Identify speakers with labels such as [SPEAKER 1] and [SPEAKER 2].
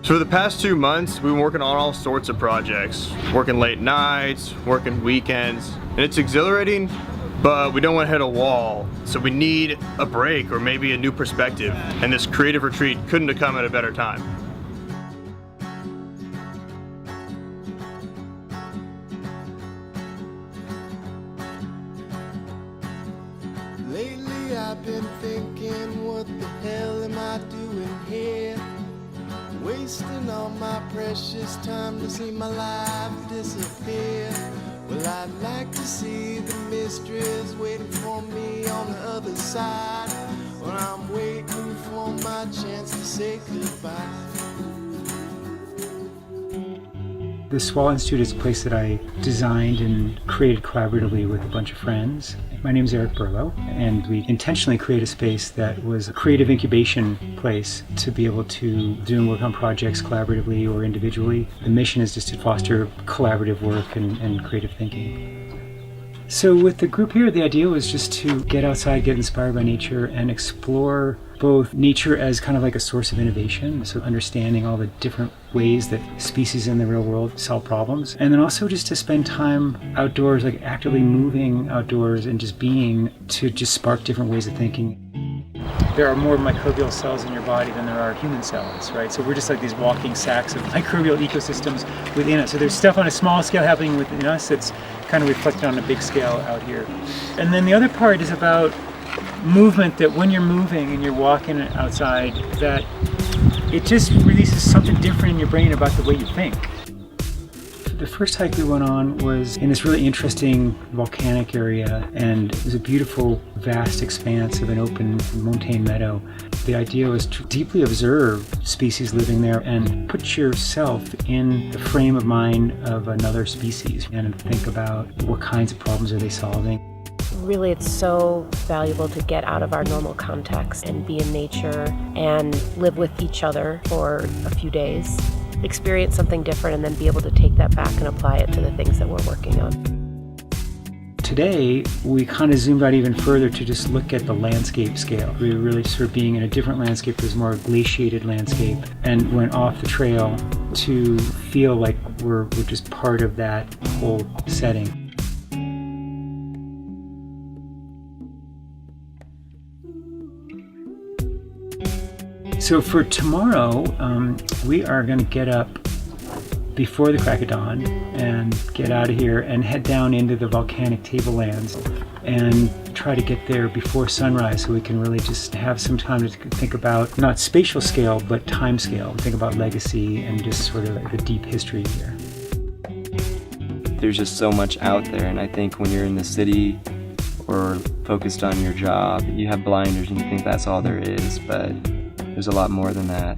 [SPEAKER 1] So for the past 2 months, we've been working on all sorts of projects. Working late nights, working weekends, and it's exhilarating, but we don't want to hit a wall. So we need a break or maybe a new perspective. And this creative retreat couldn't have come at a better time.
[SPEAKER 2] Lately I've been thinking, what the hell am I doing here? Wasting all my precious time to see my life disappear. Well, I'd like to see the mysteries waiting for me on the other side, when I'm waiting for my chance to say goodbye.
[SPEAKER 3] The Swall Institute is a place that I designed and created collaboratively with a bunch of friends. My name is Eric Burlow, and we intentionally created a space that was a creative incubation place to be able to do and work on projects collaboratively or individually. The mission is just to foster collaborative work and creative thinking. So with the group here, the idea was just to get outside, get inspired by nature, and explore both nature as kind of like a source of innovation, so understanding all the different ways that species in the real world solve problems, and then also just to spend time outdoors, like actively moving outdoors and just being, to just spark different ways of thinking. There are more microbial cells in your body than there are human cells, right? So we're just like these walking sacks of microbial ecosystems within us. So there's stuff on a small scale happening within us that's kind of reflected on a big scale out here. And then the other part is about movement, that when you're moving and you're walking outside, that it just releases something different in your brain about the way you think. The first hike we went on was in this really interesting volcanic area, and it was a beautiful, vast expanse of an open montane meadow. The idea was to deeply observe species living there and put yourself in the frame of mind of another species and think about what kinds of problems are they solving.
[SPEAKER 4] Really, it's so valuable to get out of our normal context and be in nature and live with each other for a few days, experience something different, and then be able to take that back and apply it to the things that we're working on.
[SPEAKER 3] Today, we kind of zoomed out even further to just look at the landscape scale. We were really sort of being in a different landscape. It was more a glaciated landscape, and went off the trail to feel like we're just part of that whole setting. So for tomorrow, we are going to get up before the crack of dawn and get out of here and head down into the volcanic tablelands and try to get there before sunrise, so we can really just have some time to think about not spatial scale but time scale, think about legacy and just sort of the deep history here.
[SPEAKER 5] There's just so much out there, and I think when you're in the city or focused on your job, you have blinders and you think that's all there is, but there's a lot more than that.